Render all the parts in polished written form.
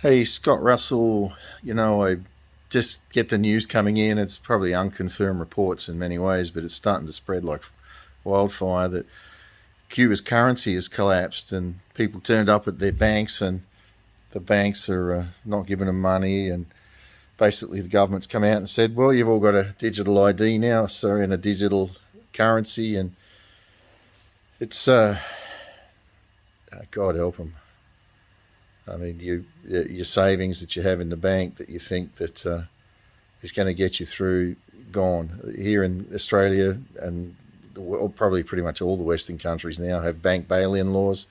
Hey, Scott Russell, I just get the news coming in. It's probably unconfirmed reports in many ways, but it's starting to spread like wildfire that Cuba's currency has collapsed and people turned up at their banks and the banks are not giving them money. And basically, the government's come out and said, well, you've all got a digital ID now, so in a digital currency. And it's, God help them. I mean, your savings that you have in the bank that you think that is going to get you through, gone. Here in Australia and probably pretty much all the Western countries now have bank bail-in laws.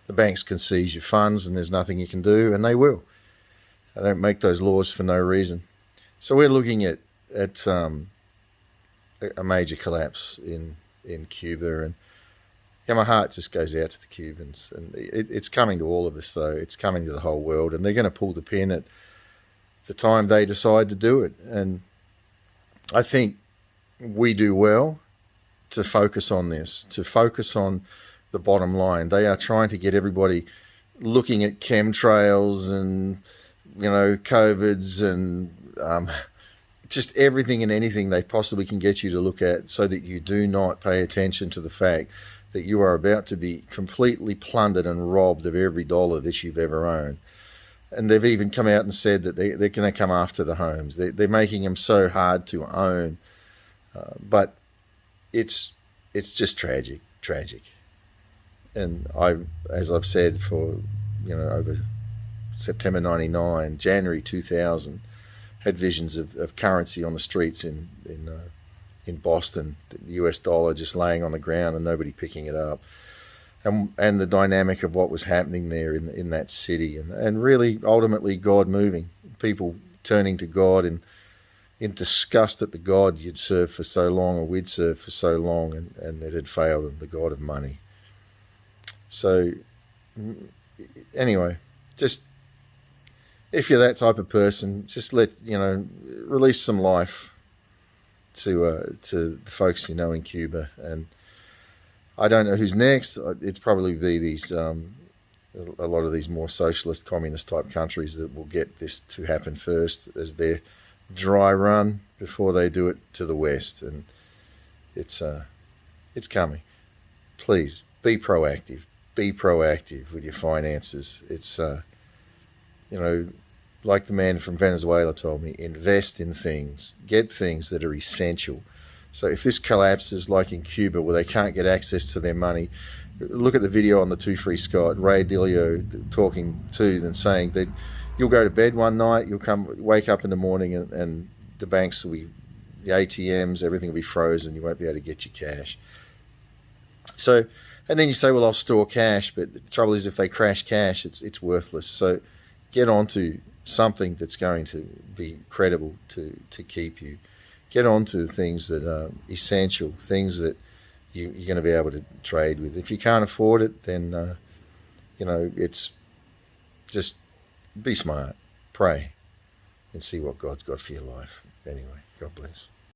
The banks can seize your funds and there's nothing you can do, and they will. They don't make those laws for no reason. So we're looking at a major collapse in Cuba, and yeah, my heart just goes out to the Cubans, and it's coming to all of us, though. It's coming to the whole world, and they're going to pull the pin at the time they decide to do it. And I think we do well to focus on this, to focus on the bottom line. They are trying to get everybody looking at chemtrails and, COVIDs and just everything and anything they possibly can get you to look at so that you do not pay attention to the fact that you are about to be completely plundered and robbed of every dollar that you've ever owned. And they've even come out and said that they're going to come after the homes. They're making them so hard to own. But it's just tragic. And as I've said for, over September 99, January 2000, had visions of currency on the streets in Boston, the US dollar just laying on the ground and nobody picking it up. And the dynamic of what was happening there in that city, and really ultimately God moving, people turning to God in disgust at the God you'd served for so long, or we'd served for so long, and it had failed them, the God of money. So anyway, just if you're that type of person, just release some life to the folks in Cuba. And I don't know who's next. It's probably be these a lot of these more socialist, communist type countries that will get this to happen first as their dry run before they do it to the West. And it's coming. Please be proactive. Be proactive with your finances. It's like the man from Venezuela told me, invest in things, get things that are essential. So if this collapses like in Cuba where they can't get access to their money, look at the video on the Two Free Scott, Ray Dalio talking to them, saying that you'll go to bed one night, wake up in the morning and the banks will be, the ATMs, everything will be frozen, you won't be able to get your cash. So, and then you say, well, I'll store cash, but the trouble is if they crash cash, it's worthless. So get onto something that's going to be credible to keep you. Get on to things that are essential, things that you're going to be able to trade with. If you can't afford it, then, it's just be smart, pray, and see what God's got for your life. Anyway, God bless.